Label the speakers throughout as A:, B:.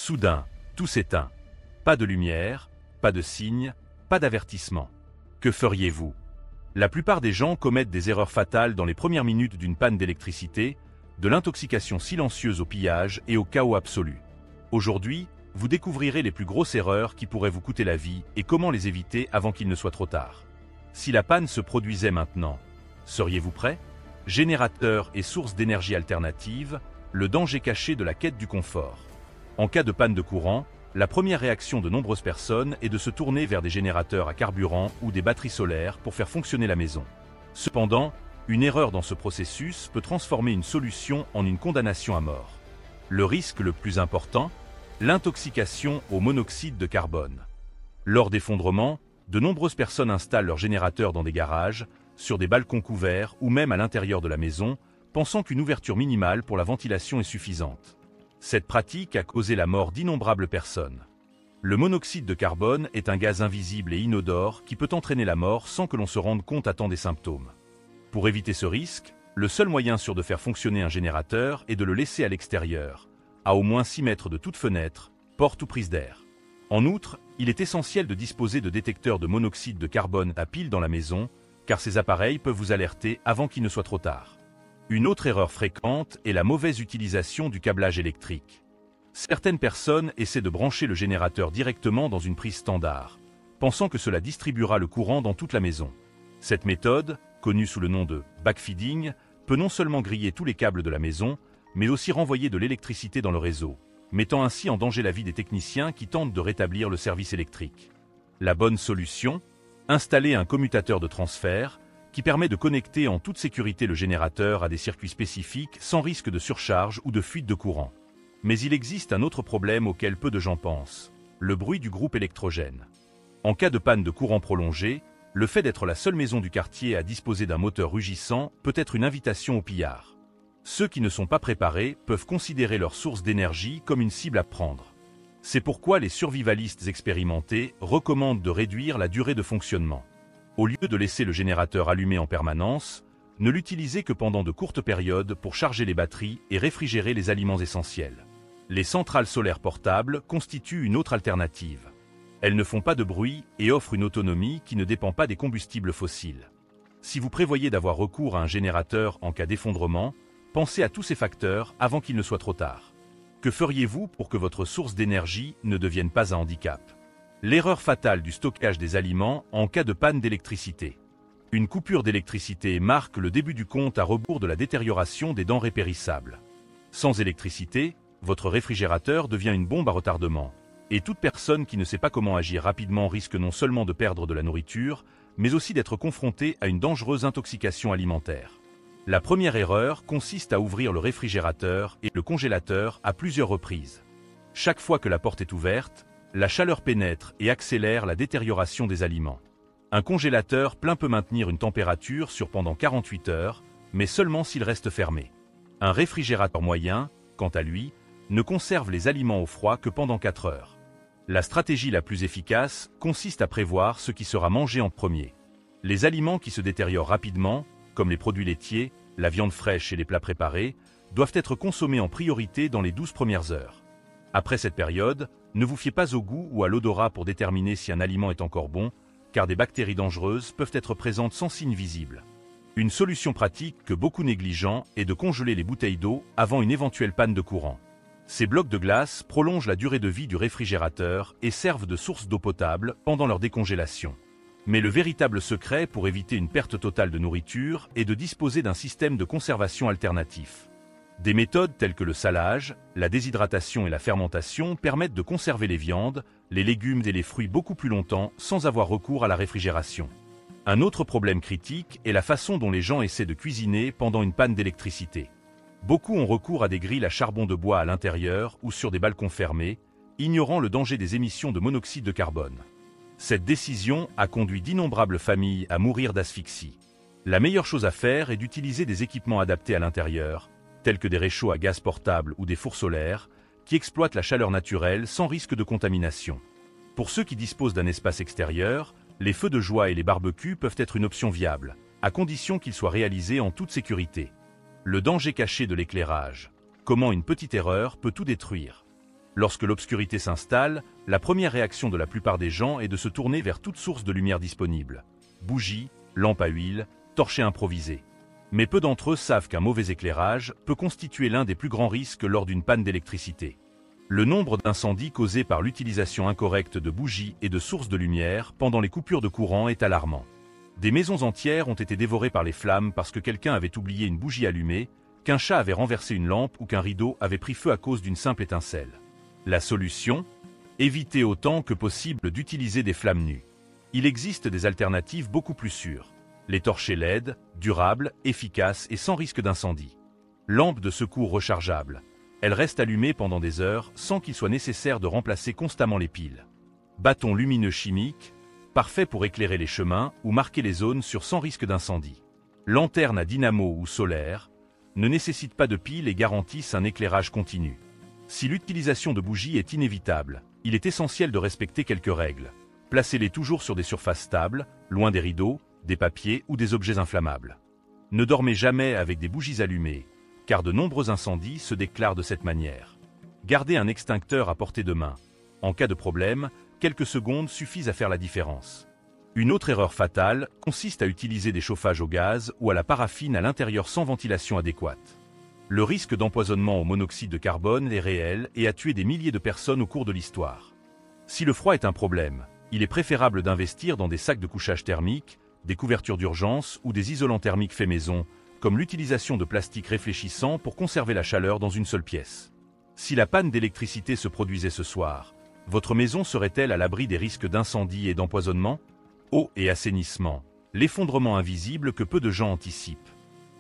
A: Soudain, tout s'éteint. Pas de lumière, pas de signe, pas d'avertissement. Que feriez-vous? La plupart des gens commettent des erreurs fatales dans les premières minutes d'une panne d'électricité, de l'intoxication silencieuse au pillage et au chaos absolu. Aujourd'hui, vous découvrirez les plus grosses erreurs qui pourraient vous coûter la vie et comment les éviter avant qu'il ne soit trop tard. Si la panne se produisait maintenant, seriez-vous prêt? Générateur et source d'énergie alternative, le danger caché de la quête du confort. En cas de panne de courant, la première réaction de nombreuses personnes est de se tourner vers des générateurs à carburant ou des batteries solaires pour faire fonctionner la maison. Cependant, une erreur dans ce processus peut transformer une solution en une condamnation à mort. Le risque le plus important? L'intoxication au monoxyde de carbone. Lors d'effondrements, de nombreuses personnes installent leurs générateurs dans des garages, sur des balcons couverts ou même à l'intérieur de la maison, pensant qu'une ouverture minimale pour la ventilation est suffisante. Cette pratique a causé la mort d'innombrables personnes. Le monoxyde de carbone est un gaz invisible et inodore qui peut entraîner la mort sans que l'on se rende compte à temps des symptômes. Pour éviter ce risque, le seul moyen sûr de faire fonctionner un générateur est de le laisser à l'extérieur, à au moins 6 mètres de toute fenêtre, porte ou prise d'air. En outre, il est essentiel de disposer de détecteurs de monoxyde de carbone à pile dans la maison, car ces appareils peuvent vous alerter avant qu'il ne soit trop tard. Une autre erreur fréquente est la mauvaise utilisation du câblage électrique. Certaines personnes essaient de brancher le générateur directement dans une prise standard, pensant que cela distribuera le courant dans toute la maison. Cette méthode, connue sous le nom de backfeeding, peut non seulement griller tous les câbles de la maison, mais aussi renvoyer de l'électricité dans le réseau, mettant ainsi en danger la vie des techniciens qui tentent de rétablir le service électrique. La bonne solution? Installer un commutateur de transfert qui permet de connecter en toute sécurité le générateur à des circuits spécifiques sans risque de surcharge ou de fuite de courant. Mais il existe un autre problème auquel peu de gens pensent, le bruit du groupe électrogène. En cas de panne de courant prolongée, le fait d'être la seule maison du quartier à disposer d'un moteur rugissant peut être une invitation au pillard. Ceux qui ne sont pas préparés peuvent considérer leur source d'énergie comme une cible à prendre. C'est pourquoi les survivalistes expérimentés recommandent de réduire la durée de fonctionnement. Au lieu de laisser le générateur allumé en permanence, ne l'utilisez que pendant de courtes périodes pour charger les batteries et réfrigérer les aliments essentiels. Les centrales solaires portables constituent une autre alternative. Elles ne font pas de bruit et offrent une autonomie qui ne dépend pas des combustibles fossiles. Si vous prévoyez d'avoir recours à un générateur en cas d'effondrement, pensez à tous ces facteurs avant qu'il ne soit trop tard. Que feriez-vous pour que votre source d'énergie ne devienne pas un handicap? L'erreur fatale du stockage des aliments en cas de panne d'électricité. Une coupure d'électricité marque le début du compte à rebours de la détérioration des denrées périssables. Sans électricité, votre réfrigérateur devient une bombe à retardement. Et toute personne qui ne sait pas comment agir rapidement risque non seulement de perdre de la nourriture, mais aussi d'être confrontée à une dangereuse intoxication alimentaire. La première erreur consiste à ouvrir le réfrigérateur et le congélateur à plusieurs reprises. Chaque fois que la porte est ouverte, la chaleur pénètre et accélère la détérioration des aliments. Un congélateur plein peut maintenir une température sur pendant 48 heures, mais seulement s'il reste fermé. Un réfrigérateur moyen, quant à lui, ne conserve les aliments au froid que pendant 4 heures. La stratégie la plus efficace consiste à prévoir ce qui sera mangé en premier. Les aliments qui se détériorent rapidement, comme les produits laitiers, la viande fraîche et les plats préparés, doivent être consommés en priorité dans les 12 premières heures. Après cette période, ne vous fiez pas au goût ou à l'odorat pour déterminer si un aliment est encore bon, car des bactéries dangereuses peuvent être présentes sans signe visible. Une solution pratique que beaucoup négligent est de congeler les bouteilles d'eau avant une éventuelle panne de courant. Ces blocs de glace prolongent la durée de vie du réfrigérateur et servent de source d'eau potable pendant leur décongélation. Mais le véritable secret pour éviter une perte totale de nourriture est de disposer d'un système de conservation alternatif. Des méthodes telles que le salage, la déshydratation et la fermentation permettent de conserver les viandes, les légumes et les fruits beaucoup plus longtemps sans avoir recours à la réfrigération. Un autre problème critique est la façon dont les gens essaient de cuisiner pendant une panne d'électricité. Beaucoup ont recours à des grilles à charbon de bois à l'intérieur ou sur des balcons fermés, ignorant le danger des émissions de monoxyde de carbone. Cette décision a conduit d'innombrables familles à mourir d'asphyxie. La meilleure chose à faire est d'utiliser des équipements adaptés à l'intérieur, tels que des réchauds à gaz portables ou des fours solaires, qui exploitent la chaleur naturelle sans risque de contamination. Pour ceux qui disposent d'un espace extérieur, les feux de joie et les barbecues peuvent être une option viable, à condition qu'ils soient réalisés en toute sécurité. Le danger caché de l'éclairage. Comment une petite erreur peut tout détruire. Lorsque l'obscurité s'installe, la première réaction de la plupart des gens est de se tourner vers toute source de lumière disponible. Bougies, lampes à huile, torchets improvisés. Mais peu d'entre eux savent qu'un mauvais éclairage peut constituer l'un des plus grands risques lors d'une panne d'électricité. Le nombre d'incendies causés par l'utilisation incorrecte de bougies et de sources de lumière pendant les coupures de courant est alarmant. Des maisons entières ont été dévorées par les flammes parce que quelqu'un avait oublié une bougie allumée, qu'un chat avait renversé une lampe ou qu'un rideau avait pris feu à cause d'une simple étincelle. La solution ? Éviter autant que possible d'utiliser des flammes nues. Il existe des alternatives beaucoup plus sûres. Les torchets LED, durables, efficaces et sans risque d'incendie. Lampes de secours rechargeables. Elles restent allumées pendant des heures sans qu'il soit nécessaire de remplacer constamment les piles. Bâtons lumineux chimiques, parfaits pour éclairer les chemins ou marquer les zones sans risque d'incendie. Lanternes à dynamo ou solaire, ne nécessitent pas de piles et garantissent un éclairage continu. Si l'utilisation de bougies est inévitable, il est essentiel de respecter quelques règles. Placez-les toujours sur des surfaces stables, loin des rideaux, des papiers ou des objets inflammables. Ne dormez jamais avec des bougies allumées, car de nombreux incendies se déclarent de cette manière. Gardez un extincteur à portée de main. En cas de problème, quelques secondes suffisent à faire la différence. Une autre erreur fatale consiste à utiliser des chauffages au gaz ou à la paraffine à l'intérieur sans ventilation adéquate. Le risque d'empoisonnement au monoxyde de carbone est réel et a tué des milliers de personnes au cours de l'histoire. Si le froid est un problème, il est préférable d'investir dans des sacs de couchage thermique, des couvertures d'urgence ou des isolants thermiques faits maison, comme l'utilisation de plastique réfléchissant pour conserver la chaleur dans une seule pièce. Si la panne d'électricité se produisait ce soir, votre maison serait-elle à l'abri des risques d'incendie et d'empoisonnement ? Eau et assainissement, l'effondrement invisible que peu de gens anticipent.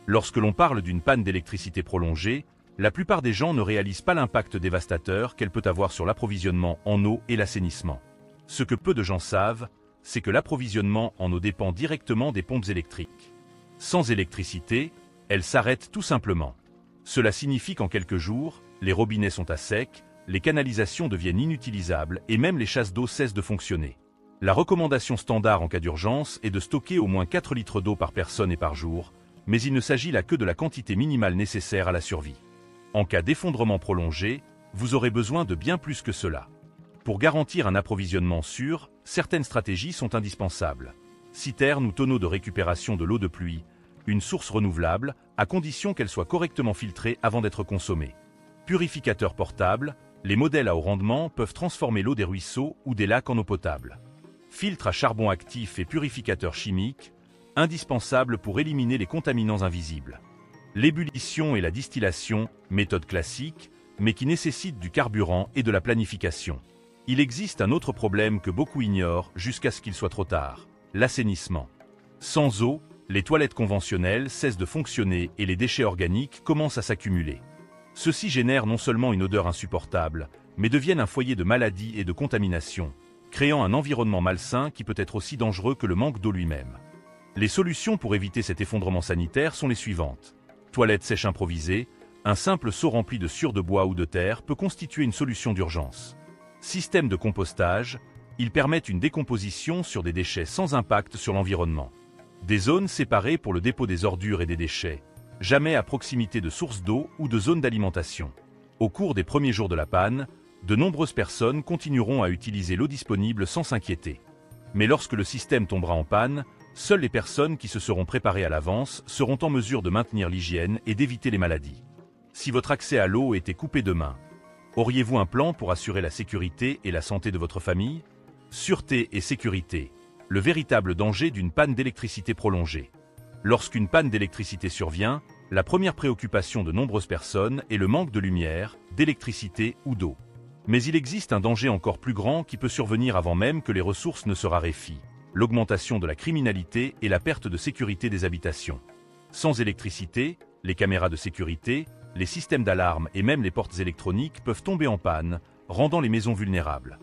A: Lorsque l'on parle d'une panne d'électricité prolongée, la plupart des gens ne réalisent pas l'impact dévastateur qu'elle peut avoir sur l'approvisionnement en eau et l'assainissement. Ce que peu de gens savent, c'est que l'approvisionnement en eau dépend directement des pompes électriques. Sans électricité, elle s'arrête tout simplement. Cela signifie qu'en quelques jours, les robinets sont à sec, les canalisations deviennent inutilisables et même les chasses d'eau cessent de fonctionner. La recommandation standard en cas d'urgence est de stocker au moins 4 litres d'eau par personne et par jour, mais il ne s'agit là que de la quantité minimale nécessaire à la survie. En cas d'effondrement prolongé, vous aurez besoin de bien plus que cela. Pour garantir un approvisionnement sûr, certaines stratégies sont indispensables. Citernes ou tonneaux de récupération de l'eau de pluie, une source renouvelable, à condition qu'elle soit correctement filtrée avant d'être consommée. Purificateur portable, les modèles à haut rendement peuvent transformer l'eau des ruisseaux ou des lacs en eau potable. Filtre à charbon actif et purificateur chimique, indispensable pour éliminer les contaminants invisibles. L'ébullition et la distillation, méthode classique, mais qui nécessite du carburant et de la planification. Il existe un autre problème que beaucoup ignorent jusqu'à ce qu'il soit trop tard, l'assainissement. Sans eau, les toilettes conventionnelles cessent de fonctionner et les déchets organiques commencent à s'accumuler. Ceux-ci génèrent non seulement une odeur insupportable, mais deviennent un foyer de maladies et de contamination, créant un environnement malsain qui peut être aussi dangereux que le manque d'eau lui-même. Les solutions pour éviter cet effondrement sanitaire sont les suivantes. Toilettes sèches improvisées, un simple seau rempli de sciure de bois ou de terre peut constituer une solution d'urgence. Système de compostage, ils permettent une décomposition sur des déchets sans impact sur l'environnement. Des zones séparées pour le dépôt des ordures et des déchets, jamais à proximité de sources d'eau ou de zones d'alimentation. Au cours des premiers jours de la panne, de nombreuses personnes continueront à utiliser l'eau disponible sans s'inquiéter. Mais lorsque le système tombera en panne, seules les personnes qui se seront préparées à l'avance seront en mesure de maintenir l'hygiène et d'éviter les maladies. Si votre accès à l'eau était coupé demain, auriez-vous un plan pour assurer la sécurité et la santé de votre famille ? Sûreté et sécurité, le véritable danger d'une panne d'électricité prolongée. Lorsqu'une panne d'électricité survient, la première préoccupation de nombreuses personnes est le manque de lumière, d'électricité ou d'eau. Mais il existe un danger encore plus grand qui peut survenir avant même que les ressources ne se raréfient, l'augmentation de la criminalité et la perte de sécurité des habitations. Sans électricité, les caméras de sécurité, les systèmes d'alarme et même les portes électroniques peuvent tomber en panne, rendant les maisons vulnérables.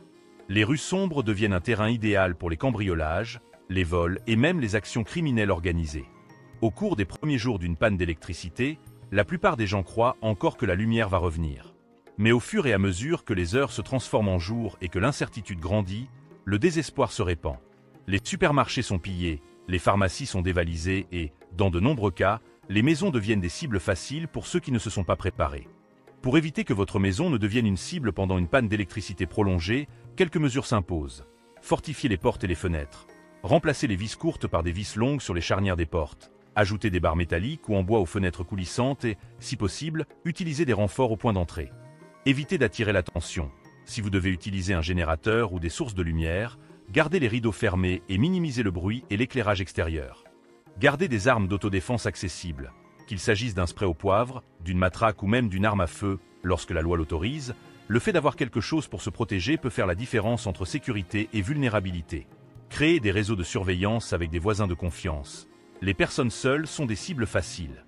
A: Les rues sombres deviennent un terrain idéal pour les cambriolages, les vols et même les actions criminelles organisées. Au cours des premiers jours d'une panne d'électricité, la plupart des gens croient encore que la lumière va revenir. Mais au fur et à mesure que les heures se transforment en jours et que l'incertitude grandit, le désespoir se répand. Les supermarchés sont pillés, les pharmacies sont dévalisées et, dans de nombreux cas, les maisons deviennent des cibles faciles pour ceux qui ne se sont pas préparés. Pour éviter que votre maison ne devienne une cible pendant une panne d'électricité prolongée, quelques mesures s'imposent. Fortifiez les portes et les fenêtres. Remplacez les vis courtes par des vis longues sur les charnières des portes. Ajoutez des barres métalliques ou en bois aux fenêtres coulissantes et, si possible, utilisez des renforts au point d'entrée. Évitez d'attirer l'attention. Si vous devez utiliser un générateur ou des sources de lumière, gardez les rideaux fermés et minimisez le bruit et l'éclairage extérieur. Gardez des armes d'autodéfense accessibles. Qu'il s'agisse d'un spray au poivre, d'une matraque ou même d'une arme à feu, lorsque la loi l'autorise, le fait d'avoir quelque chose pour se protéger peut faire la différence entre sécurité et vulnérabilité. Créez des réseaux de surveillance avec des voisins de confiance. Les personnes seules sont des cibles faciles.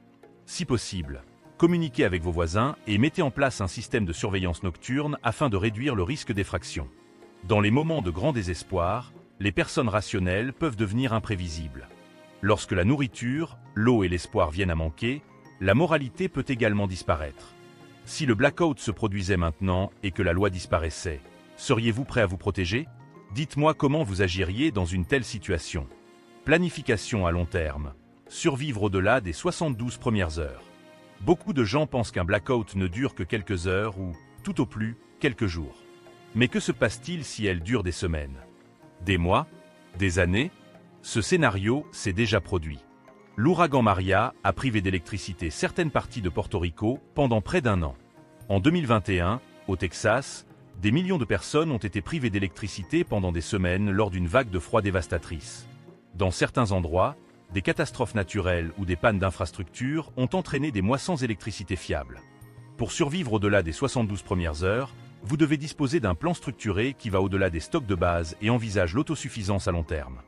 A: Si possible, communiquez avec vos voisins et mettez en place un système de surveillance nocturne afin de réduire le risque d'effraction. Dans les moments de grand désespoir, les personnes rationnelles peuvent devenir imprévisibles. Lorsque la nourriture, l'eau et l'espoir viennent à manquer, la moralité peut également disparaître. Si le blackout se produisait maintenant et que la loi disparaissait, seriez-vous prêt à vous protéger? Dites-moi comment vous agiriez dans une telle situation. Planification à long terme. Survivre au-delà des 72 premières heures. Beaucoup de gens pensent qu'un blackout ne dure que quelques heures ou, tout au plus, quelques jours. Mais que se passe-t-il si elle dure des semaines? Des mois? Des années? Ce scénario s'est déjà produit. L'ouragan Maria a privé d'électricité certaines parties de Porto Rico pendant près d'un an. En 2021, au Texas, des millions de personnes ont été privées d'électricité pendant des semaines lors d'une vague de froid dévastatrice. Dans certains endroits, des catastrophes naturelles ou des pannes d'infrastructures ont entraîné des mois sans électricité fiable. Pour survivre au-delà des 72 premières heures, vous devez disposer d'un plan structuré qui va au-delà des stocks de base et envisage l'autosuffisance à long terme.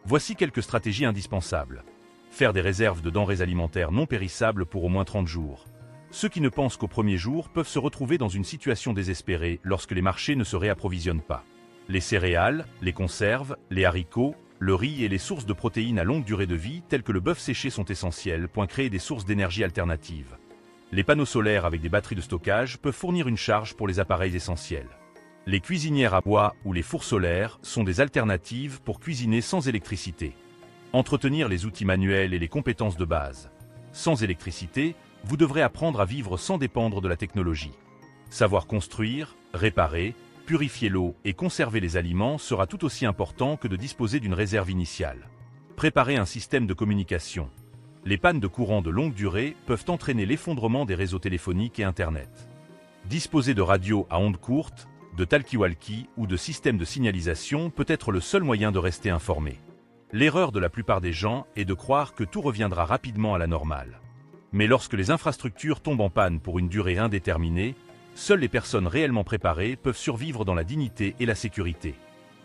A: Voici quelques stratégies indispensables. Faire des réserves de denrées alimentaires non périssables pour au moins 30 jours. Ceux qui ne pensent qu'au premier jour peuvent se retrouver dans une situation désespérée lorsque les marchés ne se réapprovisionnent pas. Les céréales, les conserves, les haricots, le riz et les sources de protéines à longue durée de vie telles que le bœuf séché sont essentiels pour créer des sources d'énergie alternatives. Les panneaux solaires avec des batteries de stockage peuvent fournir une charge pour les appareils essentiels. Les cuisinières à bois ou les fours solaires sont des alternatives pour cuisiner sans électricité. Entretenir les outils manuels et les compétences de base. Sans électricité, vous devrez apprendre à vivre sans dépendre de la technologie. Savoir construire, réparer, purifier l'eau et conserver les aliments sera tout aussi important que de disposer d'une réserve initiale. Préparer un système de communication. Les pannes de courant de longue durée peuvent entraîner l'effondrement des réseaux téléphoniques et Internet. Disposer de radios à ondes courtes, de talkie-walkie ou de systèmes de signalisation peut être le seul moyen de rester informé. L'erreur de la plupart des gens est de croire que tout reviendra rapidement à la normale. Mais lorsque les infrastructures tombent en panne pour une durée indéterminée, seules les personnes réellement préparées peuvent survivre dans la dignité et la sécurité.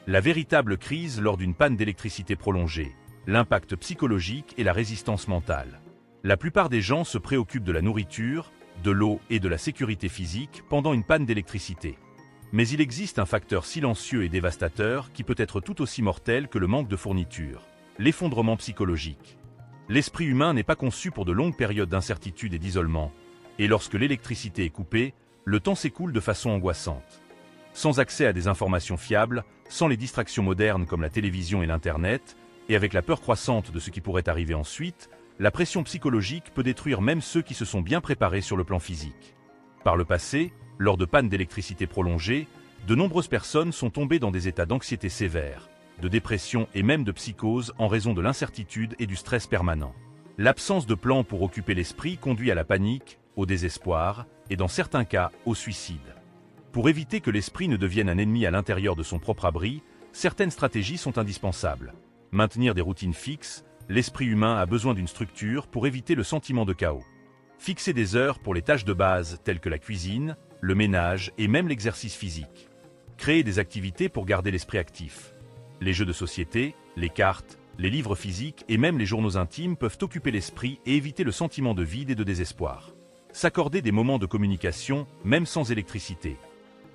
A: La véritable crise lors d'une panne d'électricité prolongée, l'impact psychologique et la résistance mentale. La plupart des gens se préoccupent de la nourriture, de l'eau et de la sécurité physique pendant une panne d'électricité. Mais il existe un facteur silencieux et dévastateur qui peut être tout aussi mortel que le manque de fourniture, l'effondrement psychologique. L'esprit humain n'est pas conçu pour de longues périodes d'incertitude et d'isolement, et lorsque l'électricité est coupée, le temps s'écoule de façon angoissante. Sans accès à des informations fiables, sans les distractions modernes comme la télévision et l'Internet, et avec la peur croissante de ce qui pourrait arriver ensuite, la pression psychologique peut détruire même ceux qui se sont bien préparés sur le plan physique. Par le passé, lors de pannes d'électricité prolongées, de nombreuses personnes sont tombées dans des états d'anxiété sévère, de dépression et même de psychose en raison de l'incertitude et du stress permanent. L'absence de plan pour occuper l'esprit conduit à la panique, au désespoir et dans certains cas, au suicide. Pour éviter que l'esprit ne devienne un ennemi à l'intérieur de son propre abri, certaines stratégies sont indispensables. Maintenir des routines fixes, l'esprit humain a besoin d'une structure pour éviter le sentiment de chaos. Fixer des heures pour les tâches de base telles que la cuisine, le ménage et même l'exercice physique. Créer des activités pour garder l'esprit actif. Les jeux de société, les cartes, les livres physiques et même les journaux intimes peuvent occuper l'esprit et éviter le sentiment de vide et de désespoir. S'accorder des moments de communication, même sans électricité.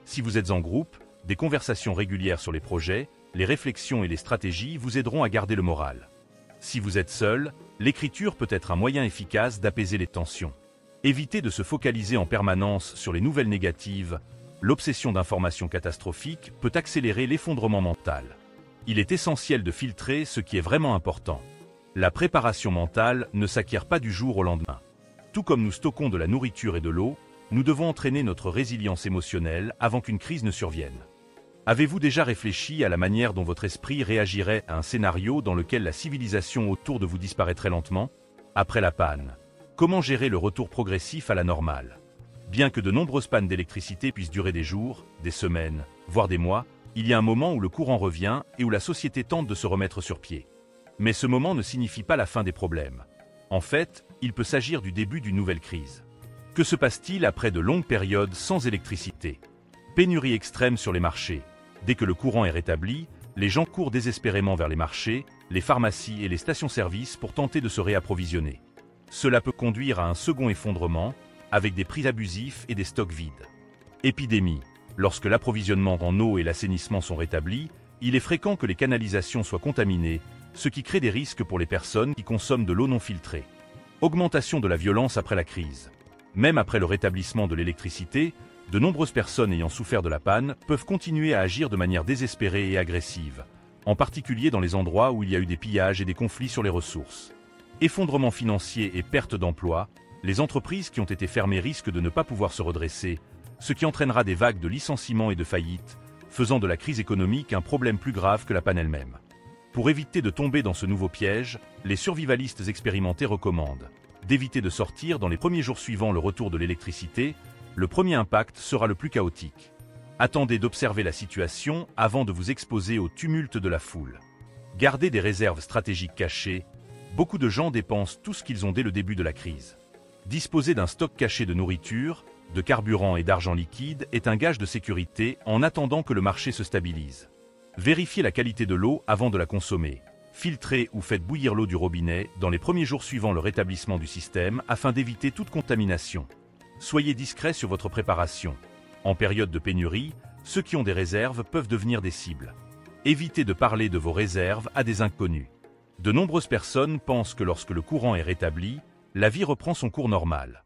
A: Si vous êtes en groupe, des conversations régulières sur les projets, les réflexions et les stratégies vous aideront à garder le moral. Si vous êtes seul, l'écriture peut être un moyen efficace d'apaiser les tensions. Évitez de se focaliser en permanence sur les nouvelles négatives. L'obsession d'informations catastrophiques peut accélérer l'effondrement mental. Il est essentiel de filtrer ce qui est vraiment important. La préparation mentale ne s'acquiert pas du jour au lendemain. Tout comme nous stockons de la nourriture et de l'eau, nous devons entraîner notre résilience émotionnelle avant qu'une crise ne survienne. Avez-vous déjà réfléchi à la manière dont votre esprit réagirait à un scénario dans lequel la civilisation autour de vous disparaîtrait lentement? Après la panne, comment gérer le retour progressif à la normale? Bien que de nombreuses pannes d'électricité puissent durer des jours, des semaines, voire des mois, il y a un moment où le courant revient et où la société tente de se remettre sur pied. Mais ce moment ne signifie pas la fin des problèmes. En fait, il peut s'agir du début d'une nouvelle crise. Que se passe-t-il après de longues périodes sans électricité? Pénurie extrême sur les marchés. Dès que le courant est rétabli, les gens courent désespérément vers les marchés, les pharmacies et les stations-service pour tenter de se réapprovisionner. Cela peut conduire à un second effondrement, avec des prix abusifs et des stocks vides. Épidémie. Lorsque l'approvisionnement en eau et l'assainissement sont rétablis, il est fréquent que les canalisations soient contaminées, ce qui crée des risques pour les personnes qui consomment de l'eau non filtrée. Augmentation de la violence après la crise. Même après le rétablissement de l'électricité, de nombreuses personnes ayant souffert de la panne peuvent continuer à agir de manière désespérée et agressive, en particulier dans les endroits où il y a eu des pillages et des conflits sur les ressources. Effondrement financier et perte d'emplois, les entreprises qui ont été fermées risquent de ne pas pouvoir se redresser, ce qui entraînera des vagues de licenciements et de faillites, faisant de la crise économique un problème plus grave que la panne elle-même. Pour éviter de tomber dans ce nouveau piège, les survivalistes expérimentés recommandent d'éviter de sortir dans les premiers jours suivant le retour de l'électricité. Le premier impact sera le plus chaotique. Attendez d'observer la situation avant de vous exposer au tumulte de la foule. Gardez des réserves stratégiques cachées. Beaucoup de gens dépensent tout ce qu'ils ont dès le début de la crise. Disposer d'un stock caché de nourriture, de carburant et d'argent liquide est un gage de sécurité en attendant que le marché se stabilise. Vérifiez la qualité de l'eau avant de la consommer. Filtrez ou faites bouillir l'eau du robinet dans les premiers jours suivant le rétablissement du système afin d'éviter toute contamination. Soyez discret sur votre préparation. En période de pénurie, ceux qui ont des réserves peuvent devenir des cibles. Évitez de parler de vos réserves à des inconnus. De nombreuses personnes pensent que lorsque le courant est rétabli, la vie reprend son cours normal.